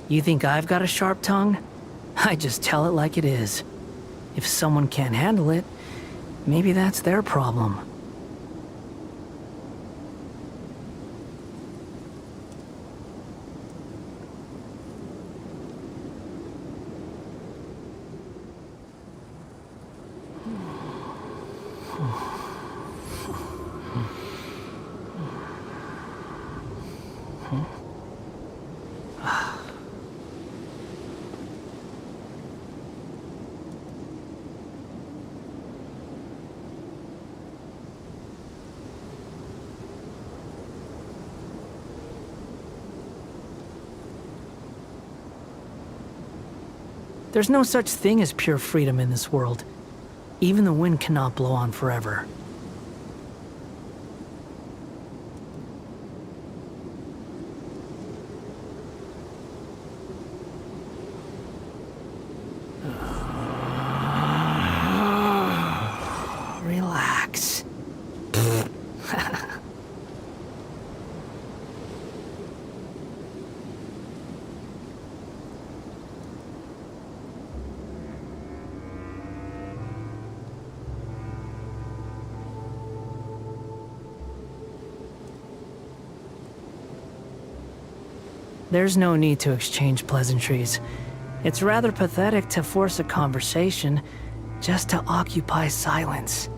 You think I've got a sharp tongue? I just tell it like it is. If someone can't handle it, maybe that's their problem. There's no such thing as pure freedom in this world. Even the wind cannot blow on forever. Relax. There's no need to exchange pleasantries. It's rather pathetic to force a conversation just to occupy silence.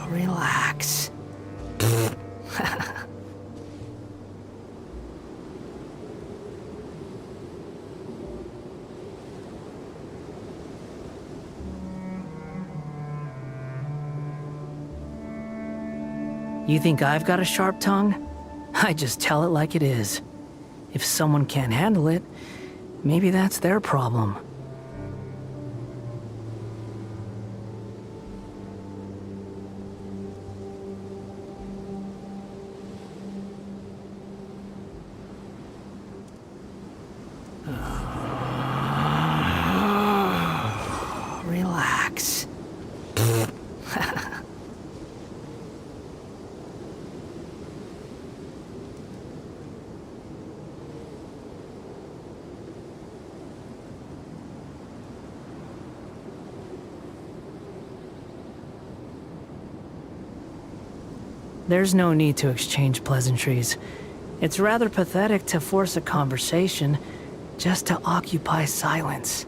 Relax. You think I've got a sharp tongue? I just tell it like it is. If someone can't handle it, maybe that's their problem. Relax. There's no need to exchange pleasantries. It's rather pathetic to force a conversation just to occupy silence.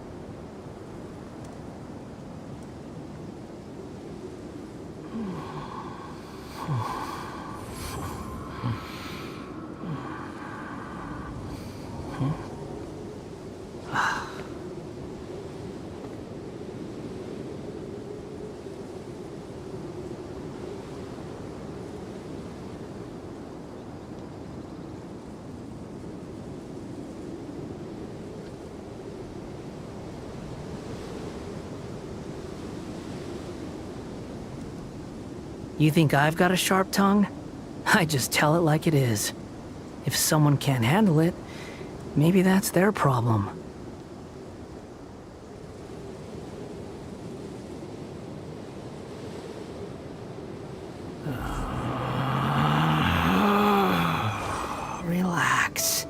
You think I've got a sharp tongue? I just tell it like it is. If someone can't handle it, maybe that's their problem. Relax.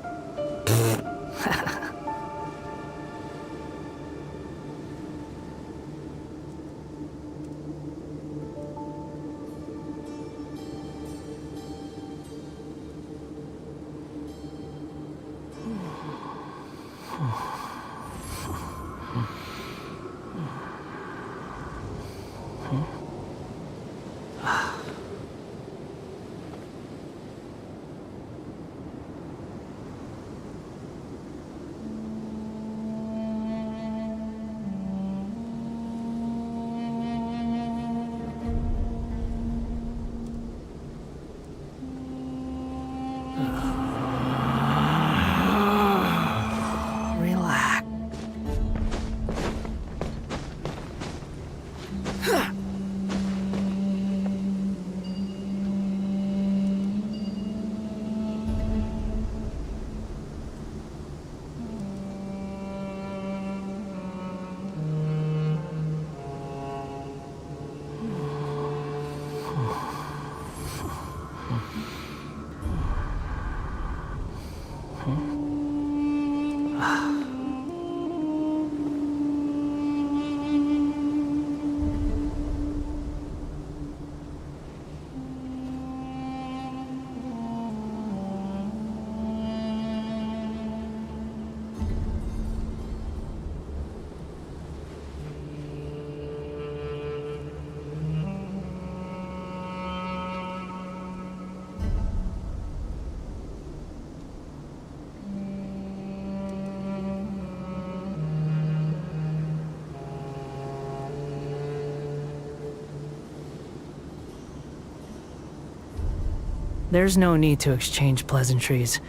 There's no need to exchange pleasantries.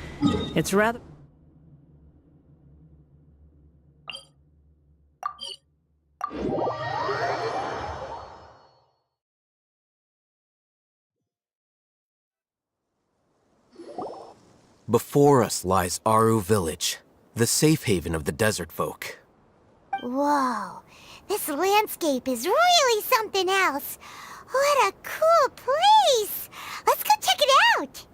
It's rather... Before us lies Aru Village, the safe haven of the desert folk. Whoa, this landscape is really something else. What a cool place! Let's go check it out!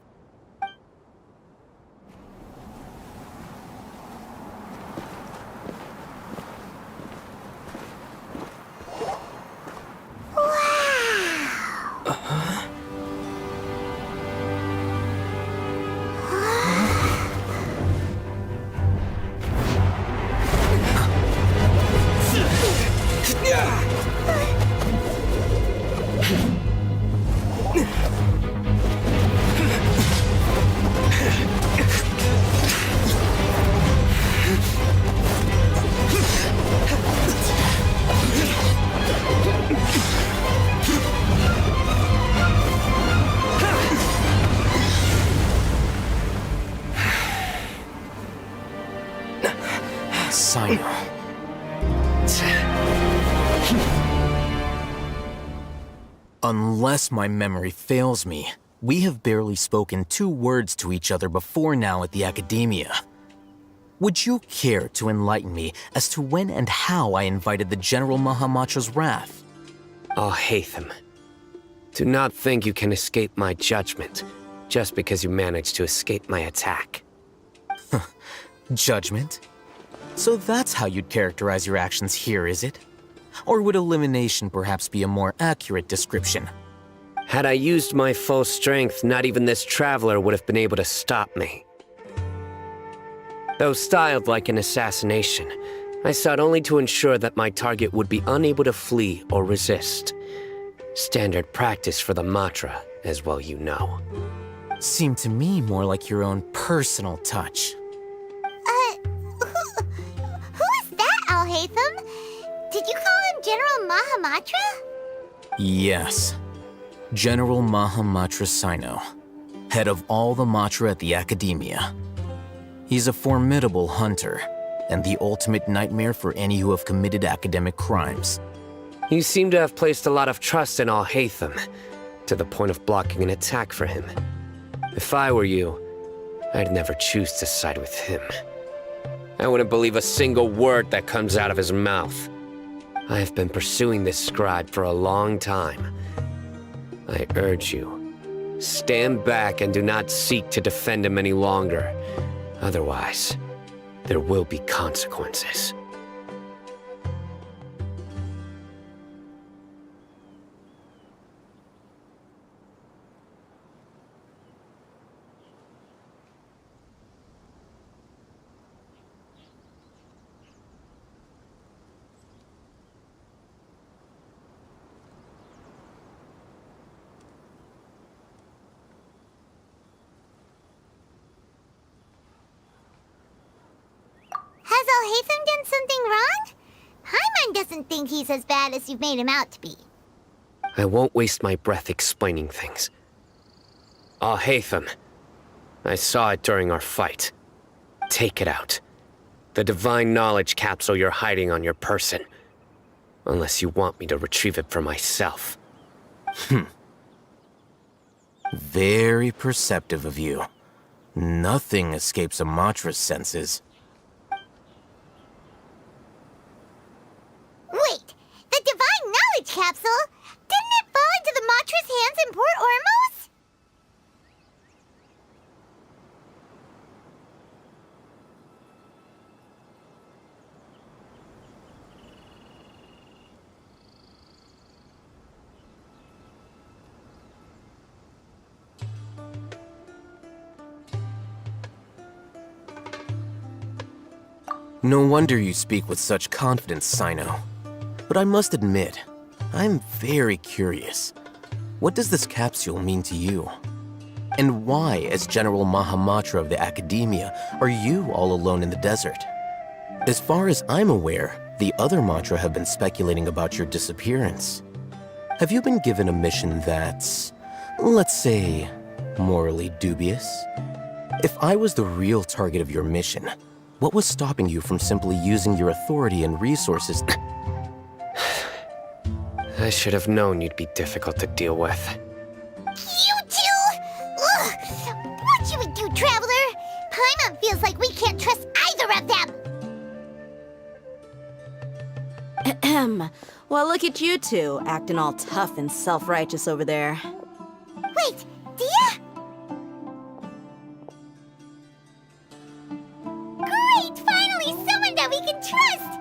Unless my memory fails me, we have barely spoken 2 words to each other before now at the Academia. Would you care to enlighten me as to when and how I invited the General Mahamatra's wrath? Alhaitham, do not think you can escape my judgment just because you managed to escape my attack. Judgment? So that's how you'd characterize your actions here, is it? Or would elimination perhaps be a more accurate description? Had I used my full strength, not even this traveler would have been able to stop me. Though styled like an assassination, I sought only to ensure that my target would be unable to flee or resist. Standard practice for the Matra, as well you know. Seemed to me more like your own personal touch. Who is that, Alhaitham? Did you call him General Mahamatra? Yes. General Mahamatra Sino, head of all the Matra at the Academia. He's a formidable hunter, and the ultimate nightmare for any who have committed academic crimes. You seem to have placed a lot of trust in Alhaitham, to the point of blocking an attack for him. If I were you, I'd never choose to side with him. I wouldn't believe a single word that comes out of his mouth. I have been pursuing this scribe for a long time. I urge you, stand back and do not seek to defend him any longer. Otherwise, there will be consequences. Has Alhaitham done something wrong? Hyman doesn't think he's as bad as you've made him out to be. I won't waste my breath explaining things. Alhaitham, I saw it during our fight. Take it out. The divine knowledge capsule you're hiding on your person. Unless you want me to retrieve it for myself. Very perceptive of you. Nothing escapes a Matra's senses. Wait, the divine knowledge capsule? Didn't it fall into the Matra's hands in Port Ormos? No wonder you speak with such confidence, Sino. But I must admit, I'm very curious. What does this capsule mean to you? And why, as General Mahamatra of the Academia, are you all alone in the desert? As far as I'm aware, the other Matra have been speculating about your disappearance. Have you been given a mission that's, let's say, morally dubious. If I was the real target of your mission, what was stopping you from simply using your authority and resources? I should have known you'd be difficult to deal with. You two! Ugh! What should we do, Traveler? Paimon feels like we can't trust either of them! Ahem. Well, look at you two, acting all tough and self-righteous over there. Wait, Dia? Great! Finally, someone that we can trust!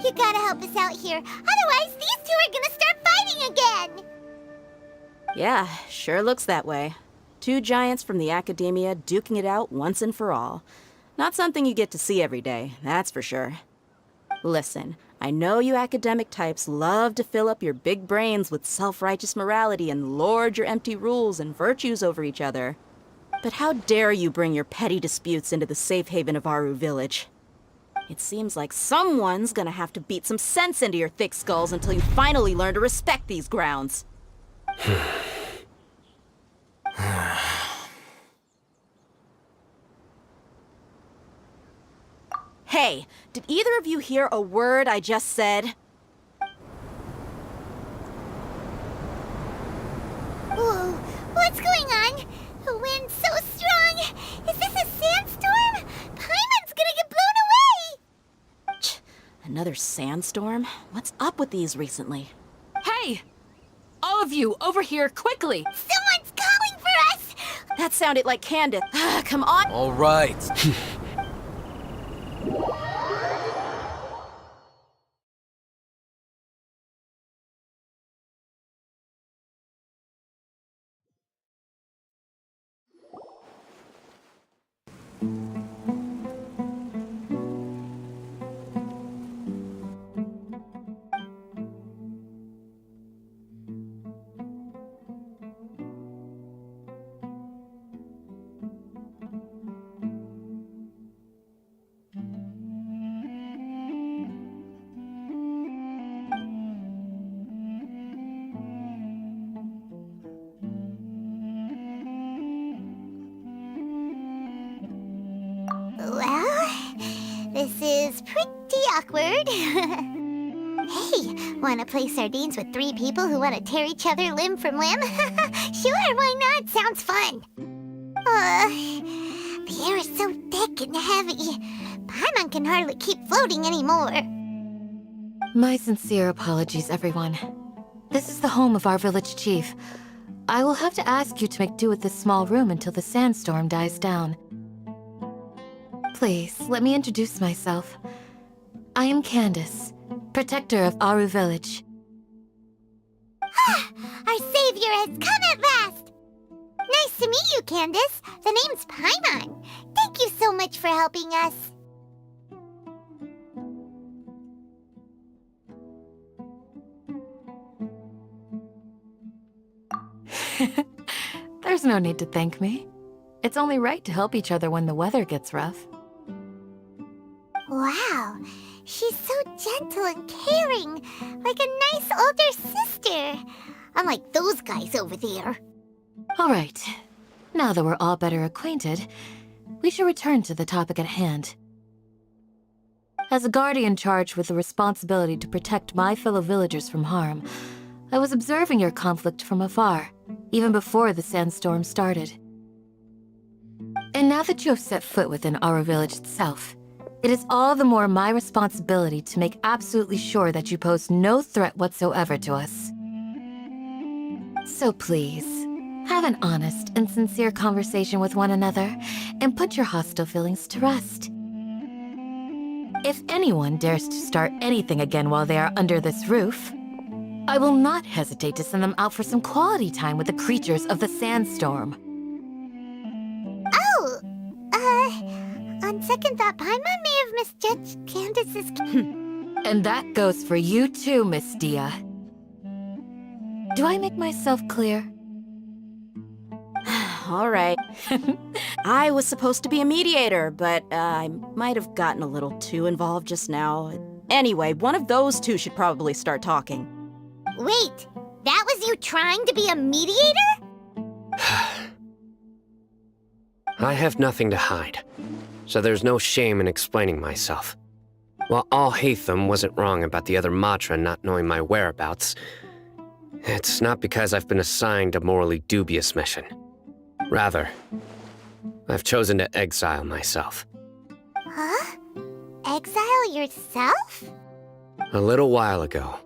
You gotta help us out here, otherwise these two are gonna start fighting again! Yeah, sure looks that way. Two giants from the academia duking it out once and for all. Not something you get to see every day, that's for sure. Listen, I know you academic types love to fill up your big brains with self-righteous morality and lord your empty rules and virtues over each other. But how dare you bring your petty disputes into the safe haven of Aru Village? It seems like someone's gonna have to beat some sense into your thick skulls until you finally learn to respect these grounds. Hey, did either of you hear a word I just said? Whoa, what's going on? The wind's so strong! Is this a sandstorm? Paimon's gonna get blown away! Another sandstorm? What's up with these recently? Hey! All of you, over here, quickly! Someone's calling for us! That sounded like Candace. Come on! All right. Well, this is pretty awkward. Hey, wanna play sardines with three people who wanna tear each other limb from limb? Sure, why not? Sounds fun. The air is so thick and heavy. Paimon can hardly keep floating anymore. My sincere apologies, everyone. This is the home of our village chief. I will have to ask you to make do with this small room until the sandstorm dies down. Please, let me introduce myself. I am Candace, protector of Aru Village. Our savior has come at last! Nice to meet you, Candace. The name's Paimon. Thank you so much for helping us. There's no need to thank me. It's only right to help each other when the weather gets rough. Wow, she's so gentle and caring, like a nice older sister. Unlike those guys over there. All right. Now that we're all better acquainted, we should return to the topic at hand. As a guardian charged with the responsibility to protect my fellow villagers from harm, I was observing your conflict from afar, even before the sandstorm started. And now that you have set foot within our village itself, it is all the more my responsibility to make absolutely sure that you pose no threat whatsoever to us. So please, have an honest and sincere conversation with one another and put your hostile feelings to rest. If anyone dares to start anything again while they are under this roof, I will not hesitate to send them out for some quality time with the creatures of the sandstorm. Oh, on second thought, Paimon may have misjudged Candace's... And that goes for you too, Miss Dia. Do I make myself clear? All right. I was supposed to be a mediator, but I might have gotten a little too involved just now. Anyway, one of those two should probably start talking. Wait, that was you trying to be a mediator? I have nothing to hide, so there's no shame in explaining myself. While Al-Haytham wasn't wrong about the other Matra not knowing my whereabouts, it's not because I've been assigned a morally dubious mission. Rather, I've chosen to exile myself. Huh? Exile yourself? A little while ago,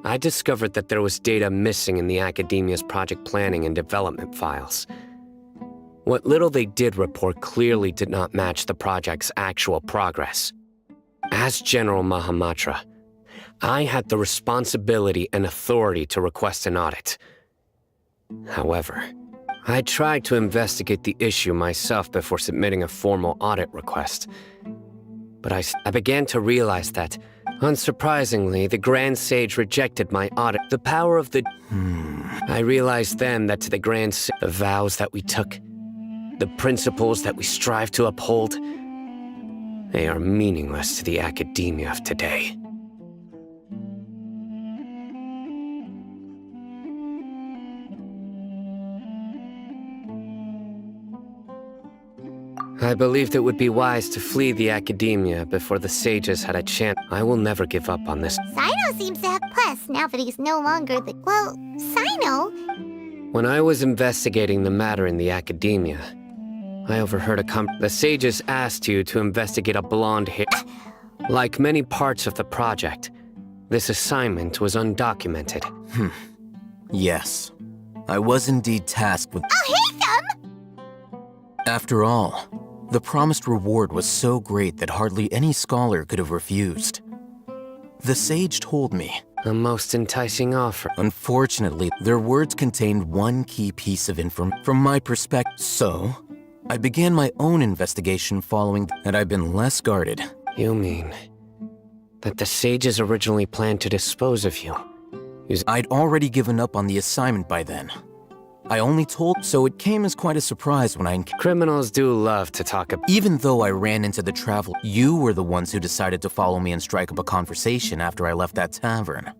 I discovered that there was data missing in the Academia's project planning and development files. What little they did report clearly did not match the project's actual progress. As General Mahamatra, I had the responsibility and authority to request an audit. However, I tried to investigate the issue myself before submitting a formal audit request. But I began to realize that, unsurprisingly, the Grand Sage rejected my audit. The power of the... I realized then that to the Grand Sage, the vows that we took, the principles that we strive to uphold, they are meaningless to the academia of today. I believed it would be wise to flee the academia before the sages had a chance. I will never give up on this. Sino seems to have plus now that he's no longer the... Well, Sino? When I was investigating the matter in the academia, I overheard the sages asked you to investigate a blonde hair. Like many parts of the project, this assignment was undocumented. Yes. I was indeed tasked with... Al-Haytham! After all, the promised reward was so great that hardly any scholar could have refused. The sage told me. A most enticing offer. Unfortunately, their words contained one key piece of information from my perspective. So, I began my own investigation following, and I've been less guarded. You mean that the sages originally planned to dispose of you? I'd already given up on the assignment by then. I only told, so it came as quite a surprise when I encountered. Criminals do love to talk about. Even though I ran into the travel, you were the ones who decided to follow me and strike up a conversation after I left that tavern.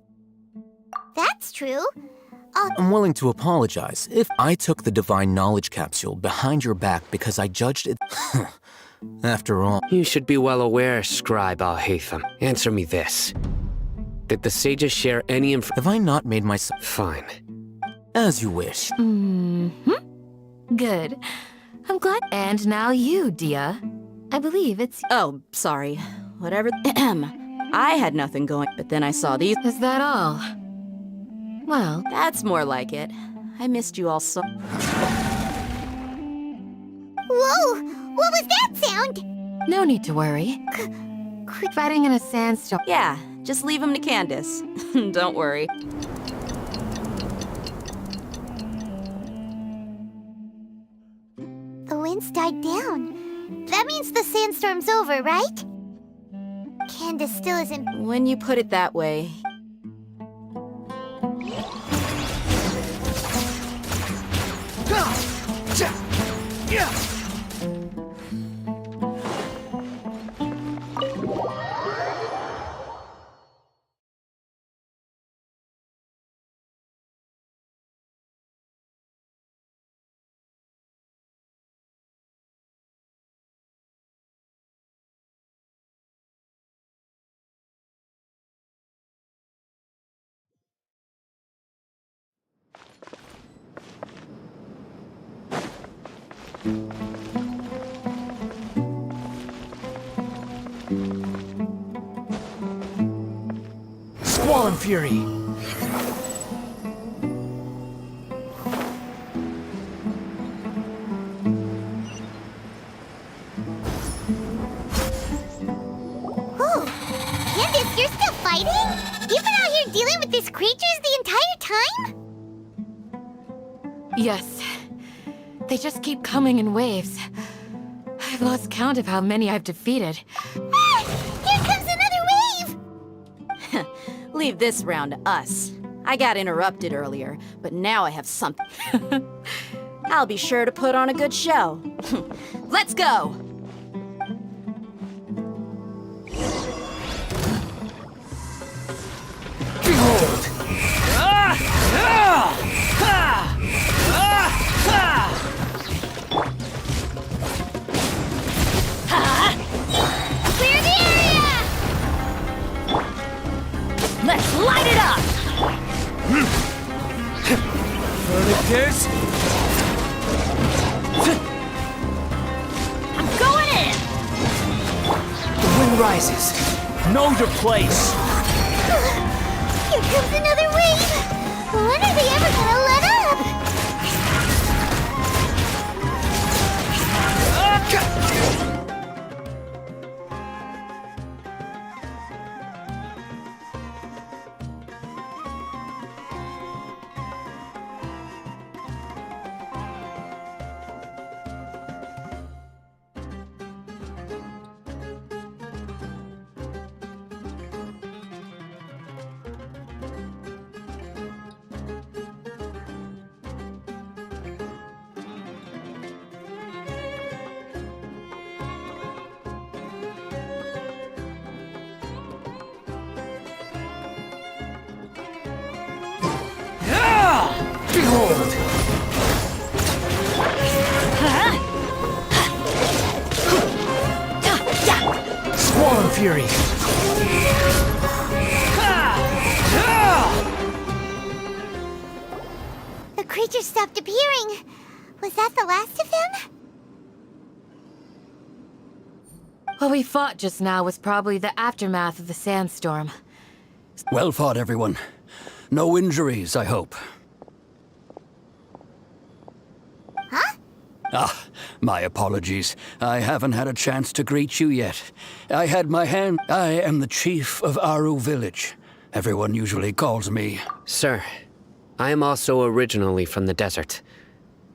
That's true. I'm willing to apologize if I took the divine knowledge capsule behind your back because I judged it. After all, You should be well aware, Scribe Al-Haytham. Answer me this. Did the sages share any have I not made myself Fine. as you wish? Good. I'm glad. And now you, Dia. I believe it's... Oh, sorry. Whatever. I had nothing going, but then I saw these. Is that all? Well, That's more like it. I missed you all so... Whoa! What was that sound? no need to worry. Fighting in a sandstorm. Yeah, just leave him to Candace. Don't worry. The wind's died down. That means the sandstorm's over, right? Candace still isn't... When you put it that way, Squall and Fury! Whoa! Candace, you're still fighting? You've been out here dealing with these creatures the entire time? Yes. They just keep coming in waves. I've lost count of how many I've defeated. Ah! Here comes another wave! leave this round to us. I got interrupted earlier, but now I have something. I'll be sure to put on a good show. Let's go! Behold! creatures! I'm going in! The wind rises. Know your place. Here comes another wave! When are they ever gonna let up? Behold! Swarm Fury! The creatures stopped appearing. Was that the last of them? What we fought just now was probably the aftermath of the sandstorm. Well fought, everyone. No injuries, I hope. Huh? Ah, my apologies. I haven't had a chance to greet you yet. I am the chief of Aru Village. Everyone usually calls me. Sir, I am also originally from the desert,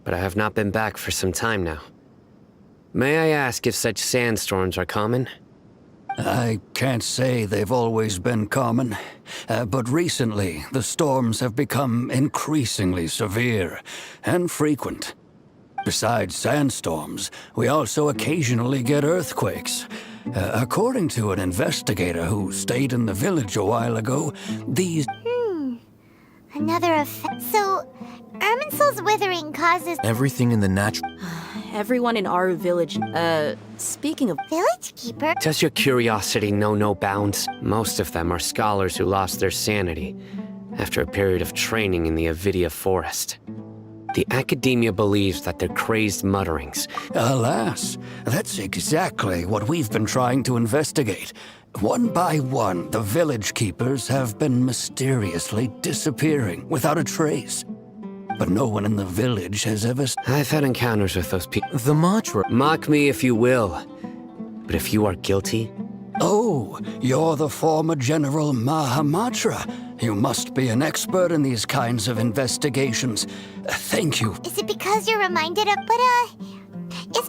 but I have not been back for some time now. May I ask if such sandstorms are common? I can't say they've always been common, but recently the storms have become increasingly severe and frequent. Besides sandstorms, we also occasionally get earthquakes. According to an investigator who stayed in the village a while ago, these... Another effect. So, Irminsul's withering causes Everything in the natural... Everyone in Aru Village, speaking of... village keeper? Does your curiosity know no bounds? Most of them are scholars who lost their sanity after a period of training in the Avidia forest. The academia believes that their crazed mutterings... Alas, that's exactly what we've been trying to investigate. One by one, the village keepers have been mysteriously disappearing without a trace. But no one in the village has ever... I've had encounters with those people. The mantra... Mock me if you will, but if you are guilty... Oh, you're the former General Mahamatra. You must be an expert in these kinds of investigations. Thank you. Is it because you're reminded of...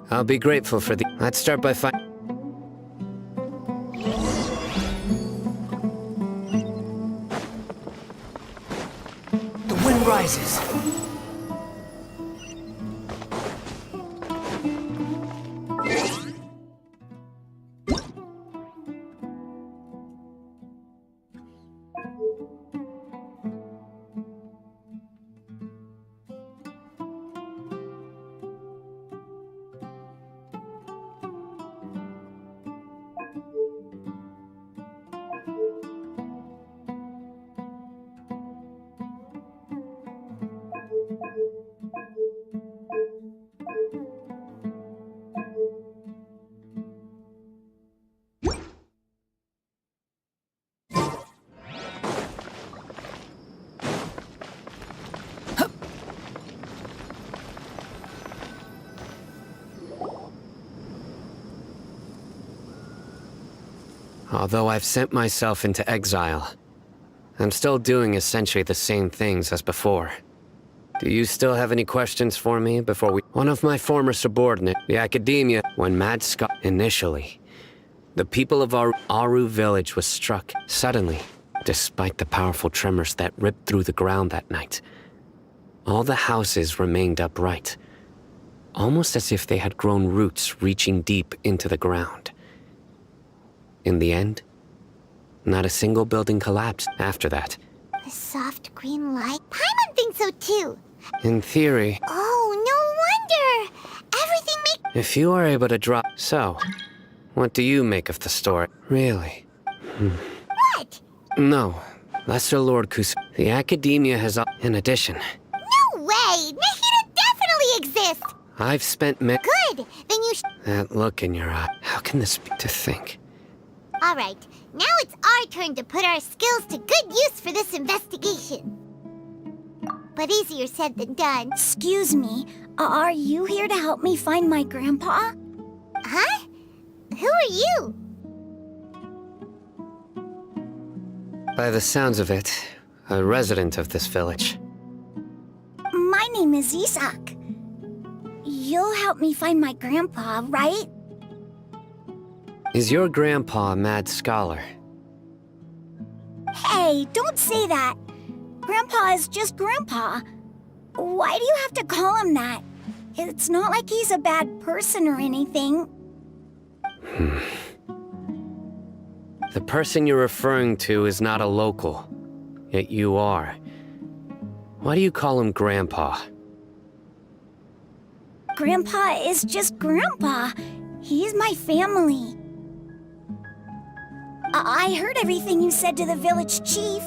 I'll be grateful for the... Let's start by finding... The wind rises. Although I've sent myself into exile, I'm still doing essentially the same things as before. Do you still have any questions for me before we... One of my former subordinates, the academia, when Mad Scott... Initially, the people of Aru Village was struck suddenly, despite the powerful tremors that ripped through the ground that night. All the houses remained upright, almost as if they had grown roots reaching deep into the ground. In the end, not a single building collapsed after that. The soft green light? Paimon thinks so too. In theory, Oh, no wonder! Everything makes... if you are able to drop... So, what do you make of the story? Really? What? No, Lesser Lord Kus... The Academia has... In addition, No way! Nahida definitely exists! I've spent Good! Then you That look in your eye. How can this be to think? Alright, now it's our turn to put our skills to good use for this investigation. But easier said than done. Excuse me, are you here to help me find my grandpa? Huh? Who are you? By the sounds of it, a resident of this village. My name is Isak. You'll help me find my grandpa, right? Is your grandpa a mad scholar? Hey, don't say that. Grandpa is just Grandpa. Why do you have to call him that? It's not like he's a bad person or anything. The person you're referring to is not a local, yet you are. Why do you call him Grandpa? Grandpa is just Grandpa. He's my family. I heard everything you said to the village chief.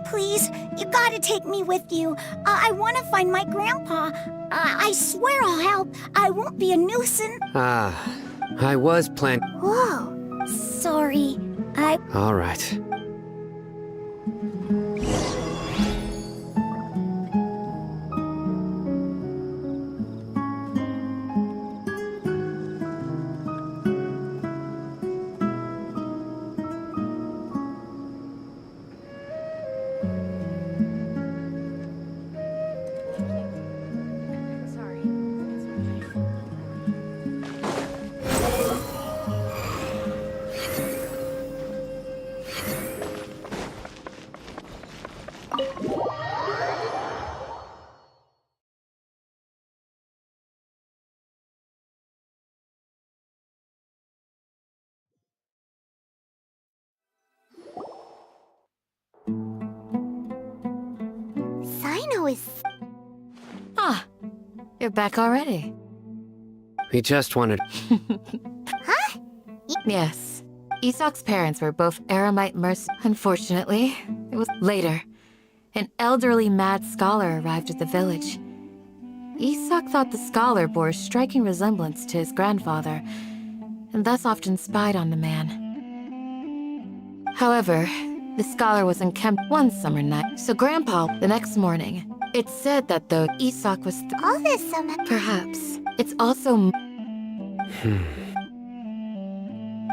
Please, you gotta take me with you. I want to find my grandpa. I swear I'll help. I won't be a nuisance. I was planning. Whoa. Sorry, All right. Sino is... Ah, you're back already. We just wanted. Huh? Yes. Isak's parents were both Aramite mercenaries. Unfortunately, it was later. An elderly mad scholar arrived at the village. Isak thought the scholar bore a striking resemblance to his grandfather, and thus often spied on the man. However, the scholar was encamped one summer night, so Grandpa, the next morning, it's said that though Isak was All this summer... perhaps, it's also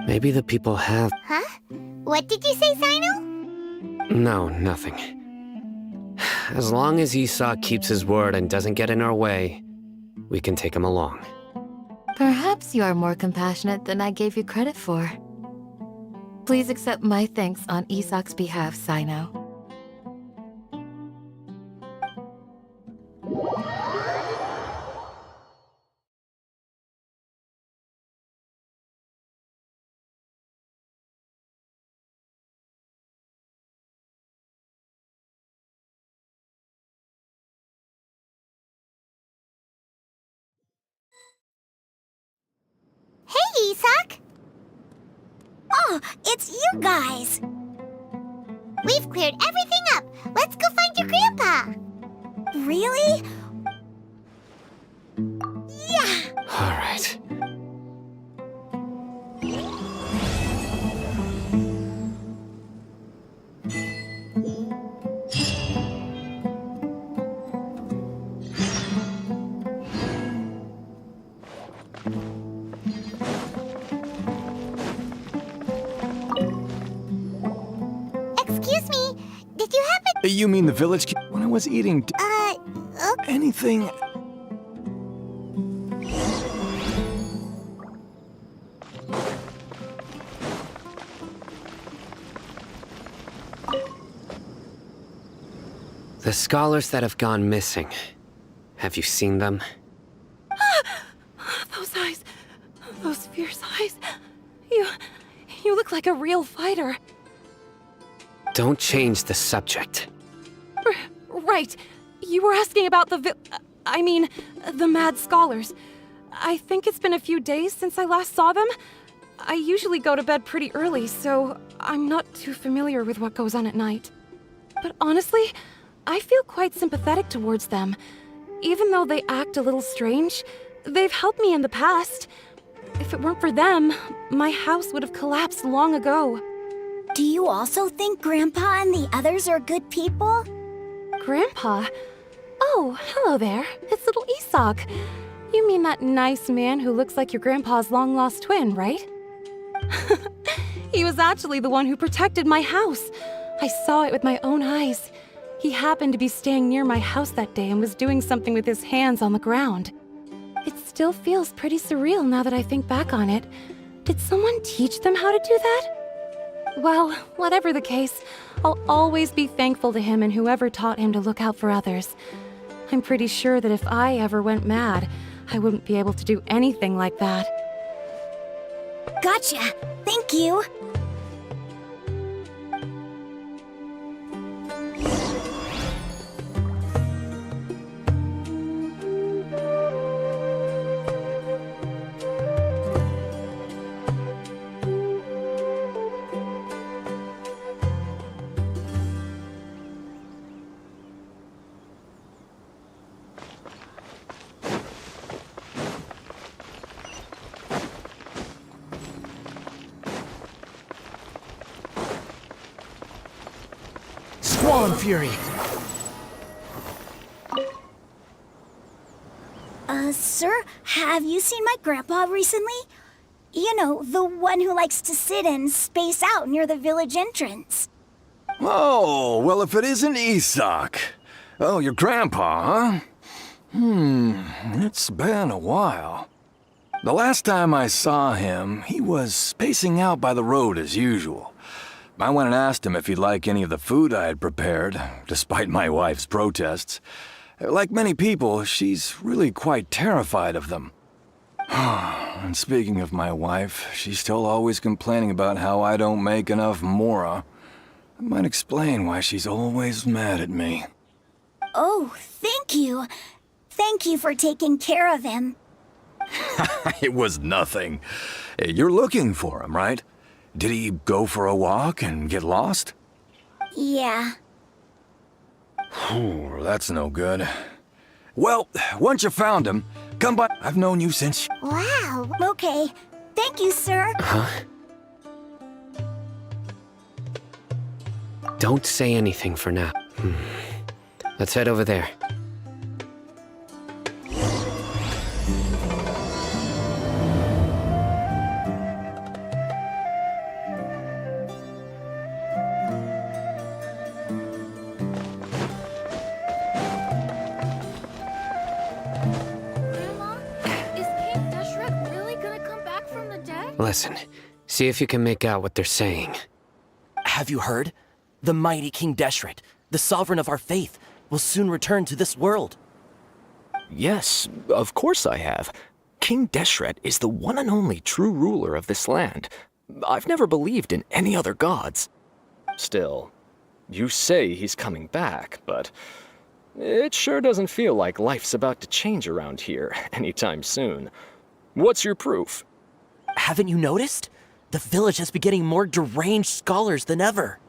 Maybe the people have. Huh? What did you say, Sino? No, nothing. As long as Isak keeps his word and doesn't get in our way, we can take him along. Perhaps you are more compassionate than I gave you credit for. Please accept my thanks on Isak's behalf, Sino. Hey, Isak! Oh, it's you guys. We've cleared everything up. Let's go find your grandpa. Really? Yeah. All right. Excuse me, did you happen... You mean the village when I was eating okay. anything? The scholars that have gone missing. Have you seen them? Those eyes. Those fierce eyes. You look like a real fighter. Don't change the subject. Right. You were asking about the the mad scholars. I think it's been a few days since I last saw them. I usually go to bed pretty early, so I'm not too familiar with what goes on at night. But honestly, I feel quite sympathetic towards them. Even though they act a little strange, they've helped me in the past. If it weren't for them, my house would have collapsed long ago. Do you also think Grandpa and the others are good people? Grandpa? Oh, hello there. It's little Isak. You mean that nice man who looks like your grandpa's long-lost twin, right? He was actually the one who protected my house. I saw it with my own eyes. He happened to be staying near my house that day and was doing something with his hands on the ground. It still feels pretty surreal now that I think back on it. Did someone teach them how to do that? Well, whatever the case, I'll always be thankful to him and whoever taught him to look out for others. I'm pretty sure that if I ever went mad, I wouldn't be able to do anything like that. Gotcha. Thank you. Squall Fury! Sir, have you seen my grandpa recently? You know, the one who likes to sit and space out near the village entrance. Oh, well, if it isn't Isak. Oh, your grandpa, huh? It's been a while. The last time I saw him, he was spacing out by the road as usual. I went and asked him if he'd like any of the food I had prepared, despite my wife's protests. Like many people, she's really quite terrified of them. And speaking of my wife, she's still always complaining about how I don't make enough mora. That might explain why she's always mad at me. Oh, thank you. Thank you for taking care of him. It was nothing. You're looking for him, right? Did he go for a walk and get lost? Yeah. Ooh, that's no good. Well, once you found him, come by. I've known you since... Wow. Okay. Thank you, sir. Huh? Don't say anything for now. Let's head over there. Listen, see if you can make out what they're saying. Have you heard? The mighty King Deshret, the sovereign of our faith, will soon return to this world. Yes, of course I have. King Deshret is the one and only true ruler of this land. I've never believed in any other gods. Still, you say he's coming back, but it sure doesn't feel like life's about to change around here anytime soon. What's your proof? Haven't you noticed? The village has been getting more deranged scholars than ever.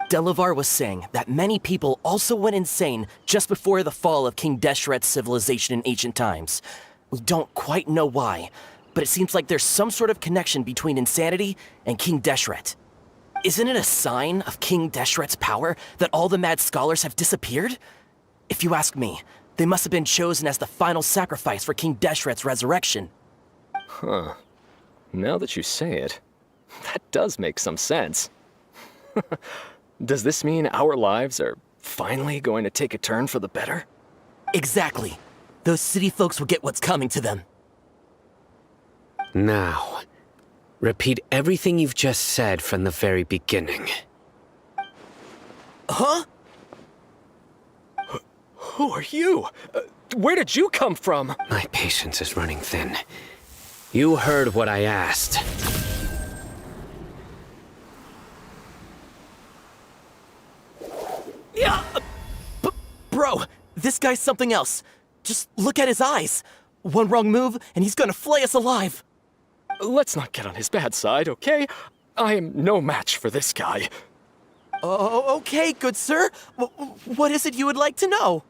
Delavar was saying that many people also went insane just before the fall of King Deshret's civilization in ancient times. We don't quite know why, but it seems like there's some sort of connection between insanity and King Deshret. Isn't it a sign of King Deshret's power that all the mad scholars have disappeared? If you ask me, they must have been chosen as the final sacrifice for King Deshret's resurrection. Huh. Now that you say it, that does make some sense. Does this mean our lives are finally going to take a turn for the better? Exactly. Those city folks will get what's coming to them. Now, repeat everything you've just said from the very beginning. Huh? Who are you? Where did you come from? My patience is running thin. You heard what I asked. Yeah! Bro, this guy's something else. Just look at his eyes. One wrong move, and he's gonna flay us alive. Let's not get on his bad side, okay? I am no match for this guy. Oh, okay, good sir. What is it you would like to know?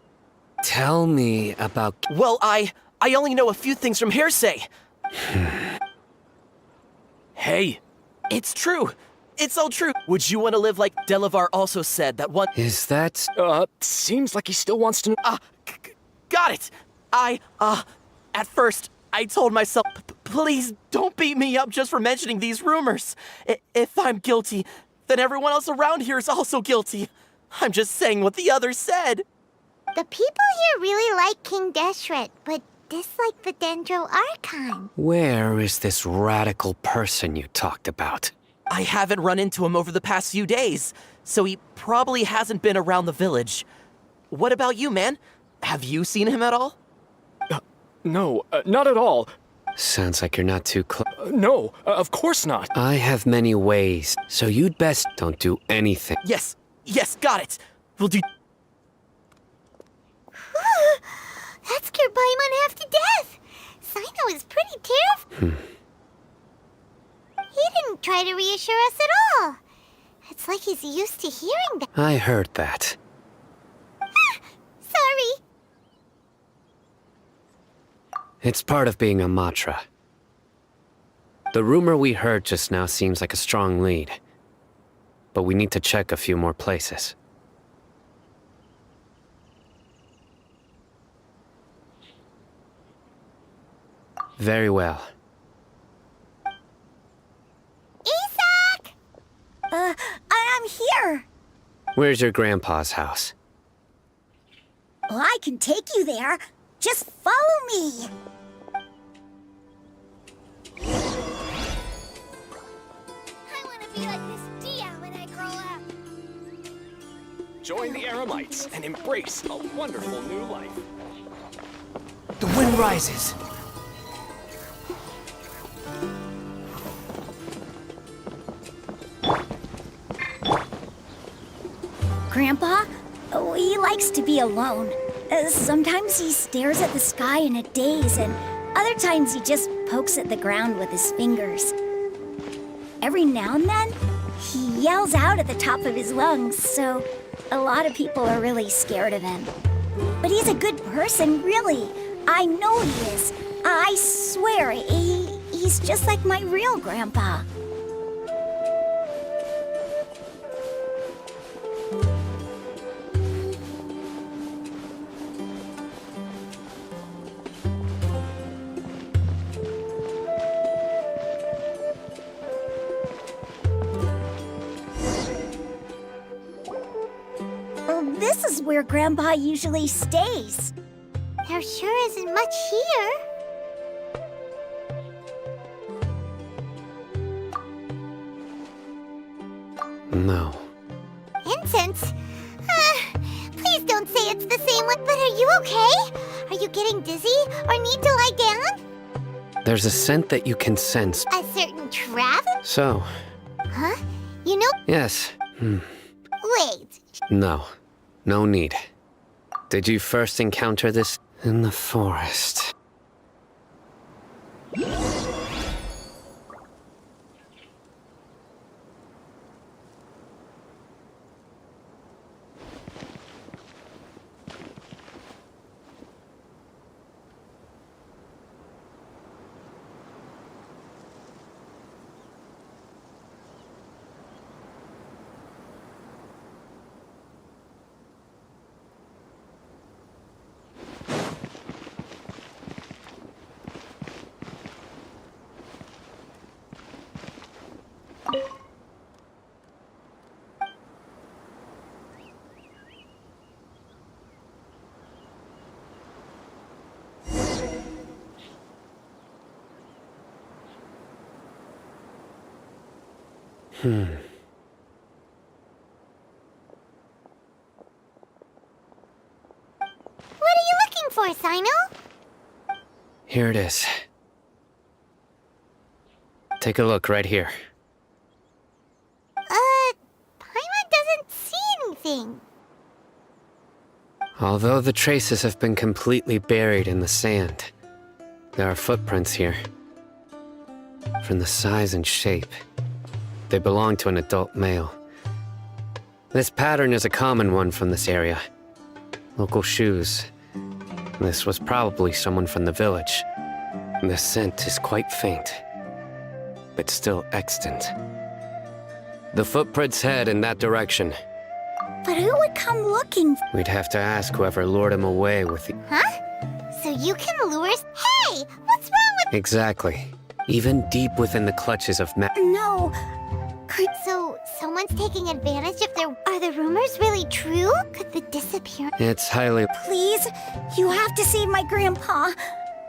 Tell me about... Well, I only know a few things from hearsay. Hey, it's true. It's all true. Would you want to live like Delavar also said that one... Is that... Seems like he still wants to... Got it. At first, I told myself, please don't beat me up just for mentioning these rumors. If I'm guilty, then everyone else around here is also guilty. I'm just saying what the others said. The people here really like King Deshret, but dislike the Dendro Archon. Where is this radical person you talked about? I haven't run into him over the past few days, so he probably hasn't been around the village. What about you, man? Have you seen him at all? No, not at all. Sounds like you're not too close. No, of course not. I have many ways, so you'd best don't do anything. Yes, got it. We'll do... That scared Paimon half to death. Sino is pretty terrified. He didn't try to reassure us at all. It's like he's used to hearing that. I heard that. Sorry. It's part of being a Matra. The rumor we heard just now seems like a strong lead. But we need to check a few more places. Very well. Isak! I'm here. Where's your grandpa's house? Well, I can take you there. Just follow me. I want to be like this Dia when I grow up. Join the Eremites and embrace a wonderful new life. The wind rises. Grandpa? Oh, he likes to be alone. Sometimes he stares at the sky in a daze, and other times he just pokes at the ground with his fingers. Every now and then, he yells out at the top of his lungs, so a lot of people are really scared of him. But he's a good person, really. I know he is. I swear, he's just like my real grandpa. This is where Grandpa usually stays. There sure isn't much here. No. Incense? Please don't say it's the same one. But are you okay? Are you getting dizzy or need to lie down? There's a scent that you can sense. A certain travel? So, Huh? You know? yes. Wait. No. No need. Did you first encounter this in the forest? What are you looking for, Sino? Here it is. Take a look right here. Paimon doesn't see anything. Although the traces have been completely buried in the sand, there are footprints here. From the size and shape, they belong to an adult male. This pattern is a common one from this area. Local shoes, This was probably someone from the village. The scent is quite faint, but still extant. The footprints head in that direction. But who would come looking? We'd have to ask whoever lured him away with the... Huh? So you can lure us? Hey, what's wrong with... Exactly. Even deep within the clutches of No. So, someone's taking advantage of their... Are the rumors really true? Could the disappearance... It's highly... Please, you have to save my grandpa.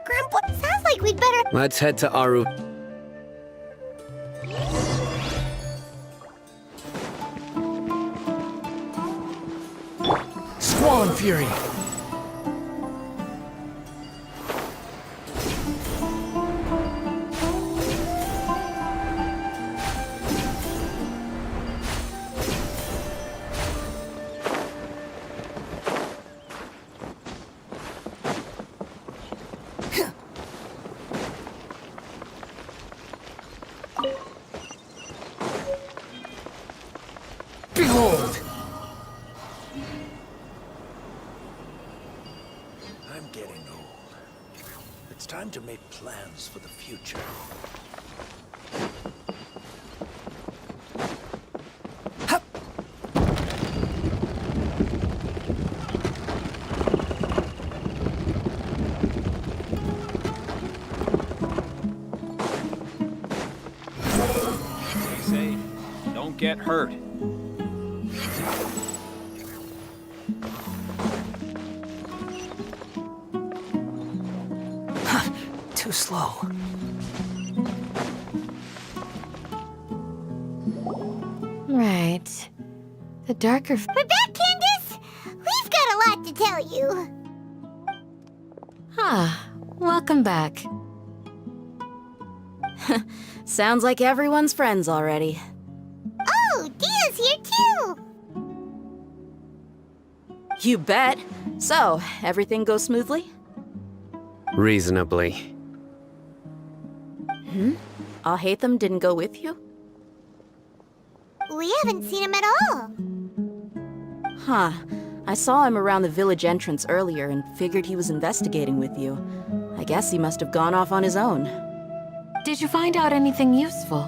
Grandpa... Sounds like we'd better... Let's head to Aru. Squall and Fury. Behold! I'm getting old. It's time to make plans for the future. Stay safe. Don't get hurt. Too slow. Right. The darker... We're back, Candace! We've got a lot to tell you. Ah, welcome back. Sounds like everyone's friends already. Oh, Dia's here too! You bet. So, everything goes smoothly? Reasonably. Alhaitham didn't go with you? We haven't seen him at all. Huh. I saw him around the village entrance earlier and figured he was investigating with you. I guess he must have gone off on his own. Did you find out anything useful?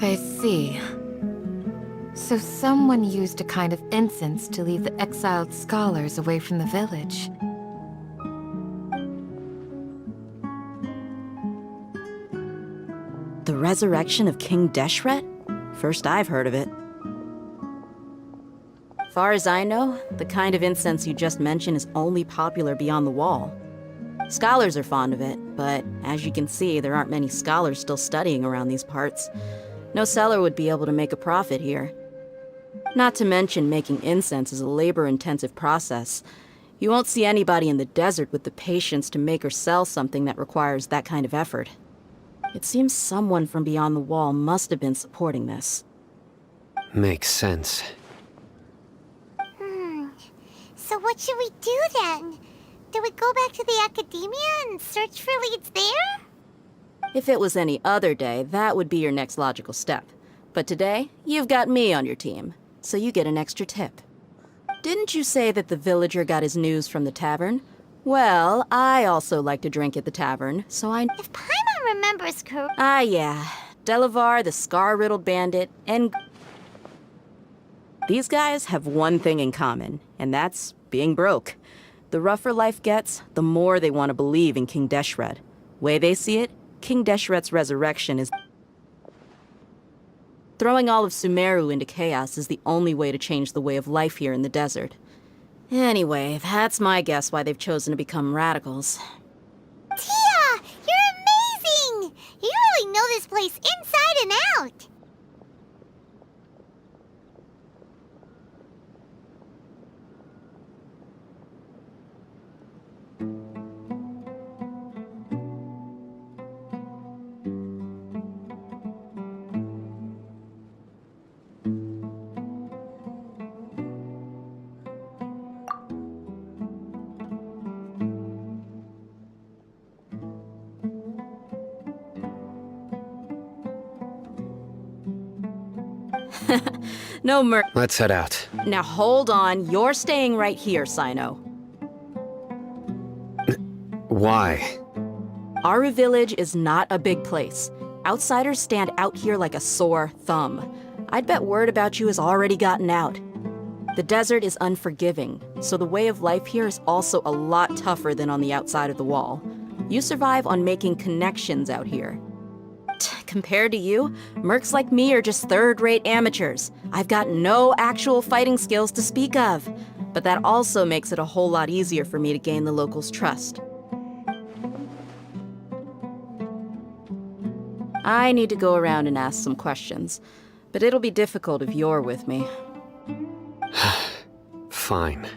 I see. So someone used a kind of incense to lead the exiled scholars away from the village. The resurrection of King Deshret? First I've heard of it. Far as I know, the kind of incense you just mentioned is only popular beyond the wall. Scholars are fond of it, but as you can see, there aren't many scholars still studying around these parts. No seller would be able to make a profit here. Not to mention making incense is a labor-intensive process. You won't see anybody in the desert with the patience to make or sell something that requires that kind of effort. It seems someone from beyond the wall must have been supporting this. Makes sense. So what should we do then? Do we go back to the academia and search for leads there? If it was any other day, that would be your next logical step. But today, you've got me on your team, so you get an extra tip. Didn't you say that the villager got his news from the tavern? Well, I also like to drink at the tavern, so I... If Paimon remembers correctly... Ah, yeah. Delavar, the scar-riddled bandit, and... These guys have one thing in common, and that's being broke. The rougher life gets, the more they want to believe in King Deshret. Way they see it, King Deshret's resurrection is... Throwing all of Sumeru into chaos is the only way to change the way of life here in the desert. Anyway, that's my guess why they've chosen to become radicals. Tia! You're amazing! You really know this place inside and out! No mer- Let's head out. Now hold on, you're staying right here, Sino. Why? Aru Village is not a big place. Outsiders stand out here like a sore thumb. I'd bet word about you has already gotten out. The desert is unforgiving, so the way of life here is also a lot tougher than on the outside of the wall. You survive on making connections out here. Compared to you, mercs like me are just third-rate amateurs. I've got no actual fighting skills to speak of. But that also makes it a whole lot easier for me to gain the locals' trust. I need to go around and ask some questions, but it'll be difficult if you're with me. Fine.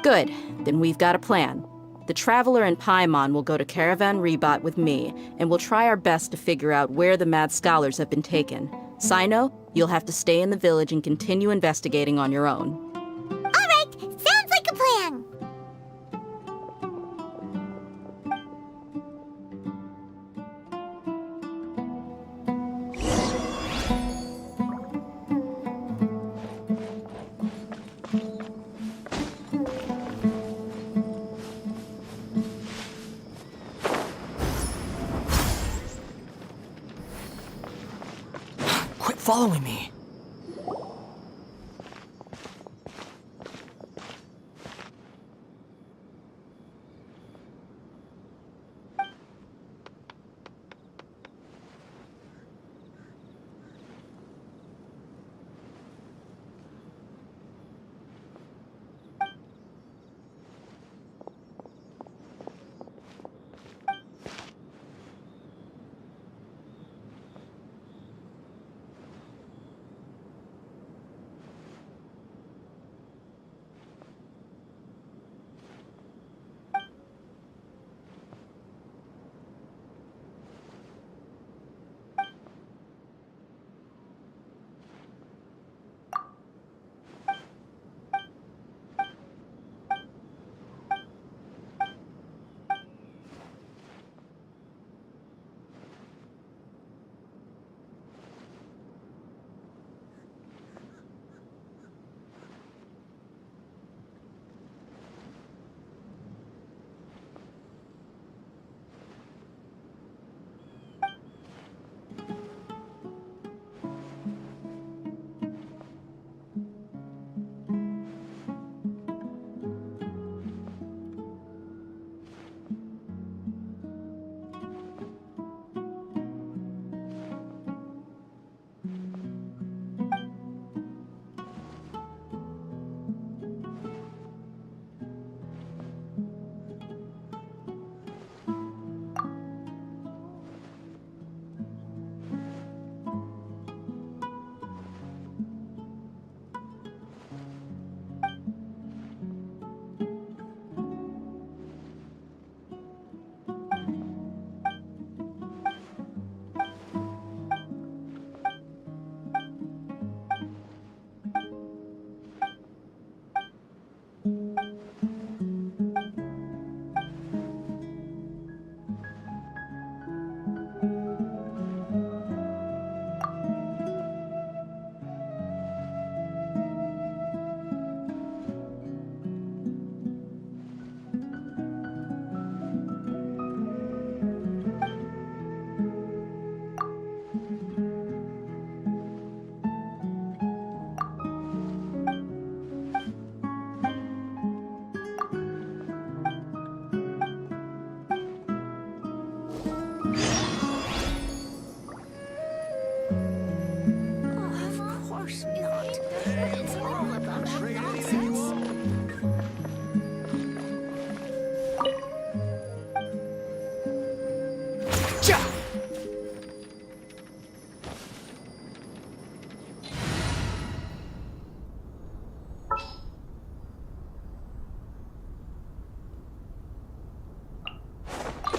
Good, then we've got a plan. The Traveler and Paimon will go to Caravan Rebat with me, and we'll try our best to figure out where the Mad Scholars have been taken. Sino, you'll have to stay in the village and continue investigating on your own. All right, sounds like a plan. Quit following me.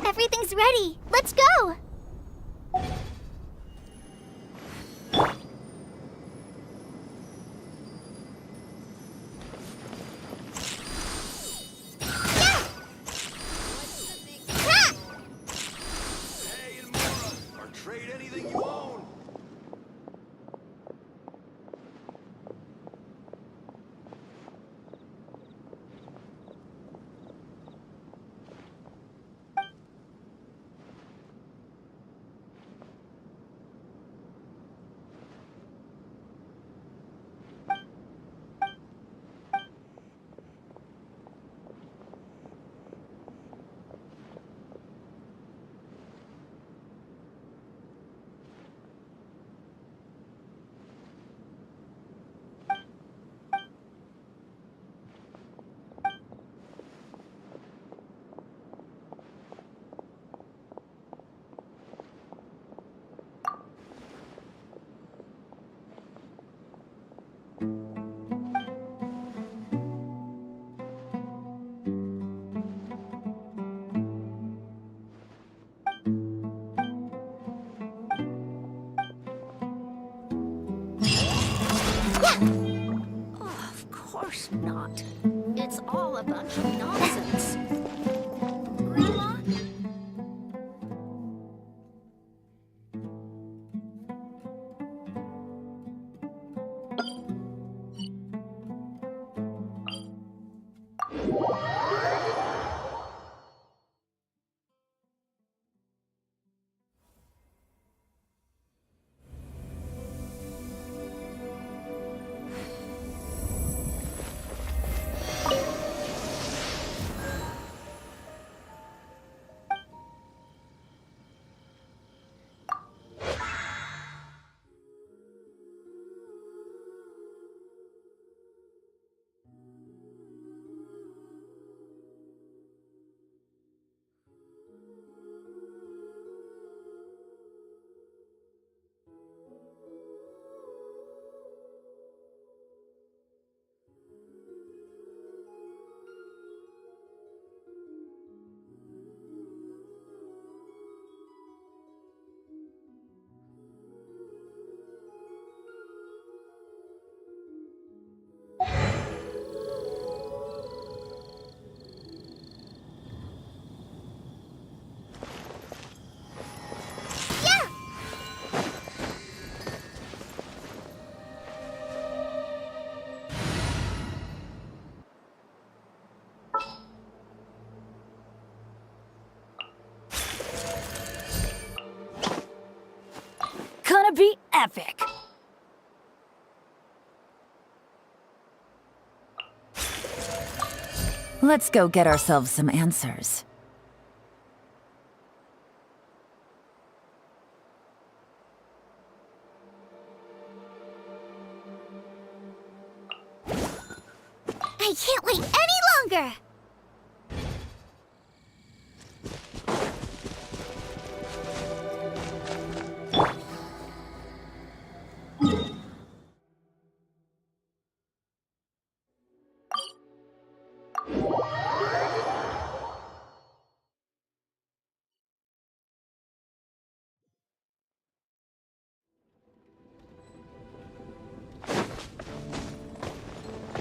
Everything's ready. Let's go. Oh, of course not. It's all a bunch of nonsense. Grandma? Gonna be epic. Let's go get ourselves some answers. I can't wait any longer!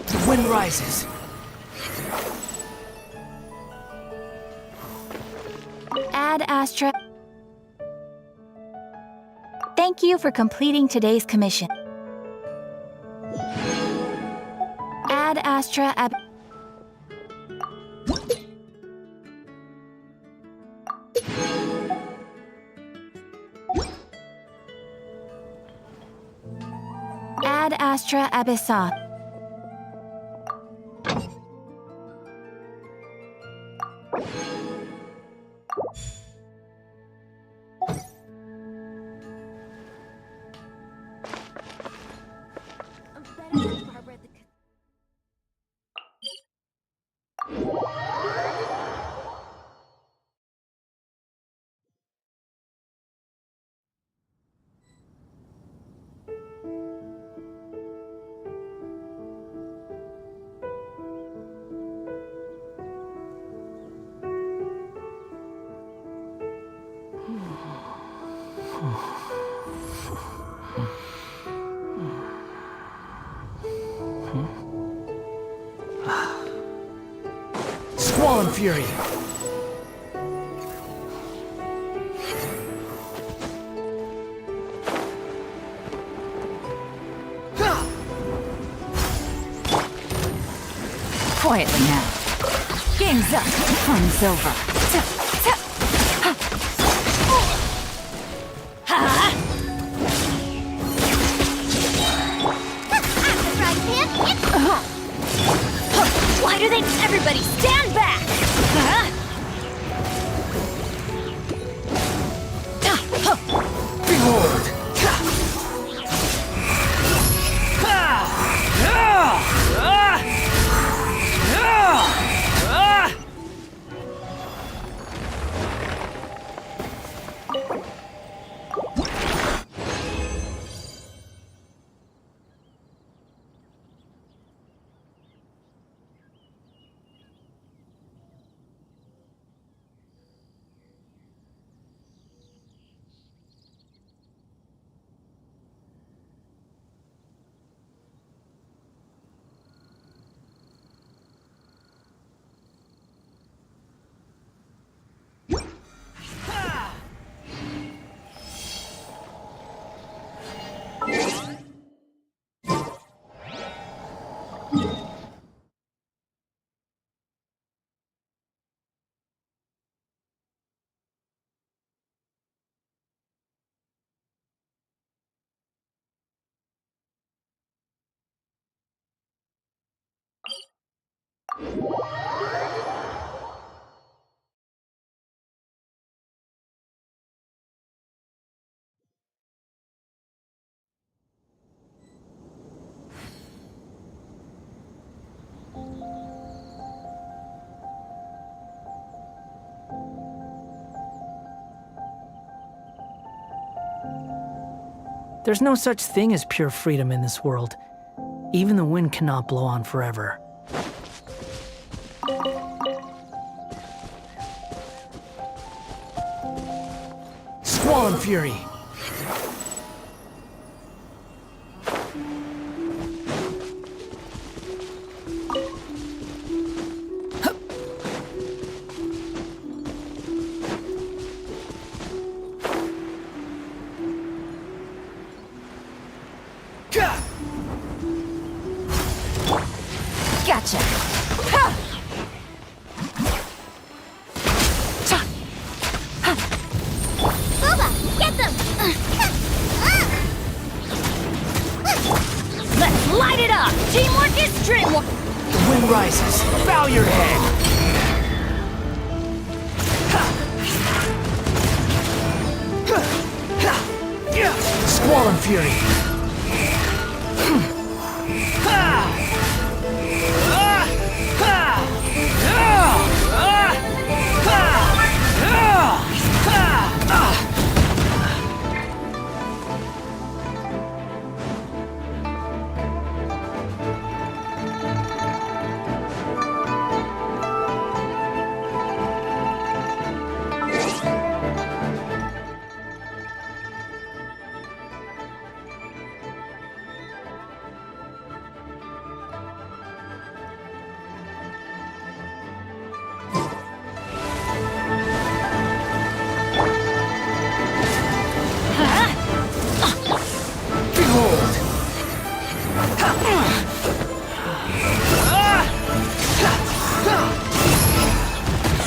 The wind rises. Ad Astra. Thank you for completing today's commission. Ad Astra Ab. Ad Astra Abyssa. Squall and fury. Quietly now. Game's up. Fun's over. Why do they everybody stand back? Behold! There's no such thing as pure freedom in this world. Even the wind cannot blow on forever. Squall and fury! Gotcha. Boba, get them! Let's light it up! Teamwork is strength! The wind rises. Bow your head! Squall and fury!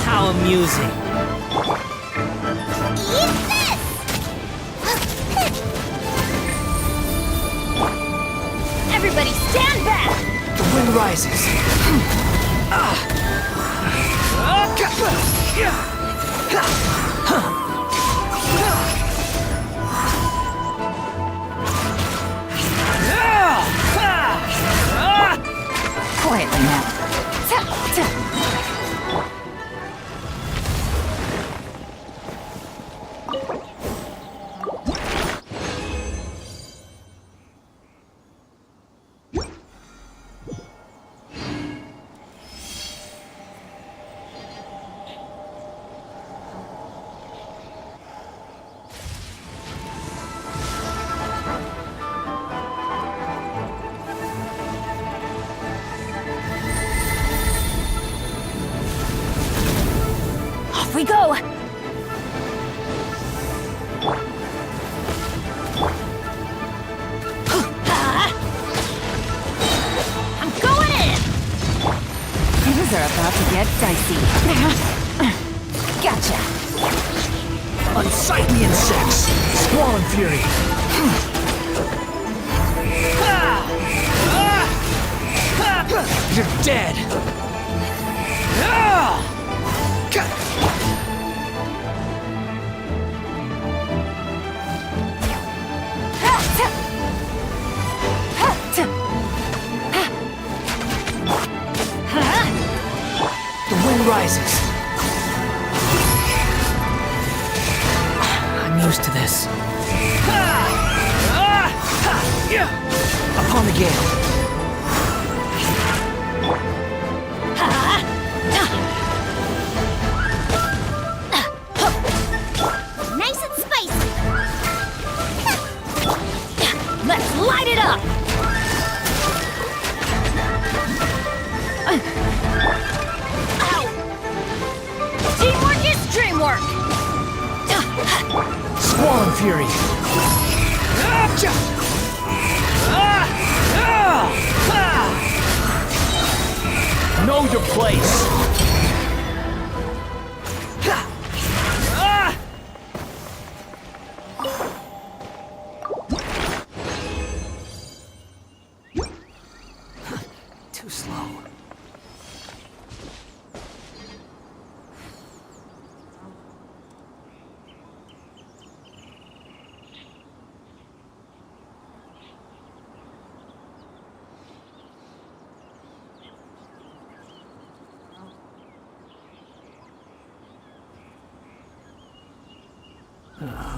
How amusing. Eat this! Everybody stand back! The wind rises. Quietly now. Off we go! I'm going in! Things are about to get dicey. Gotcha! Unsightly insects! Squall and fury! You're dead! The wind rises. I'm used to this. Upon the gale. Nice and spicy! Let's light it up! Teamwork is dreamwork! Squall and fury. Know your place. Too slow. Relax.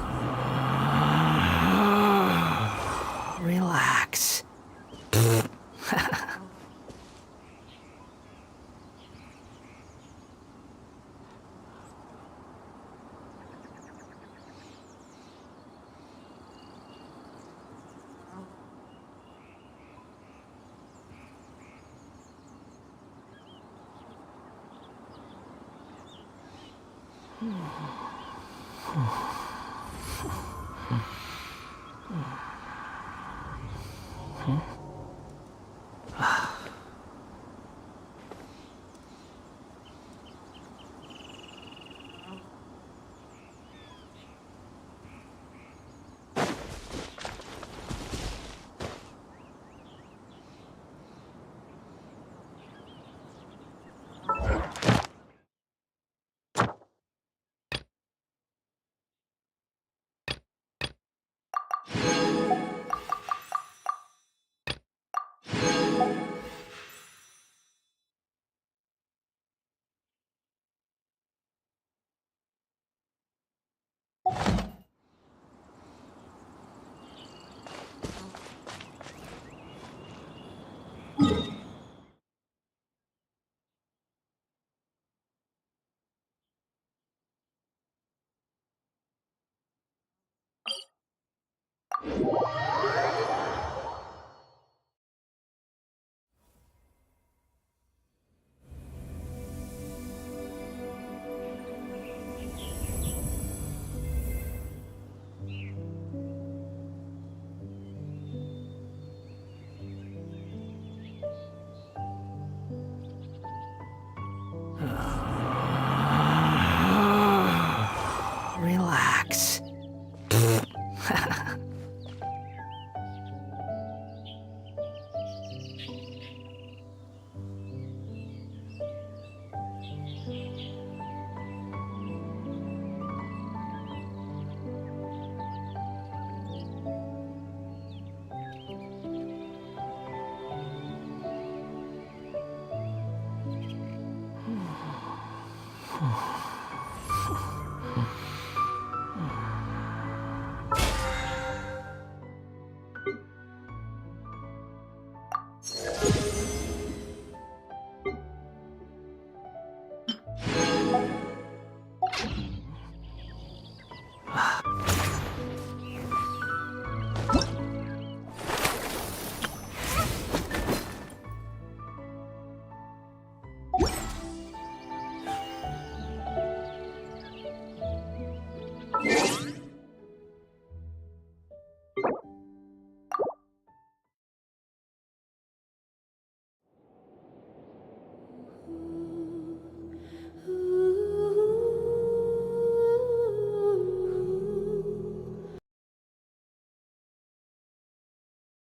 Relax.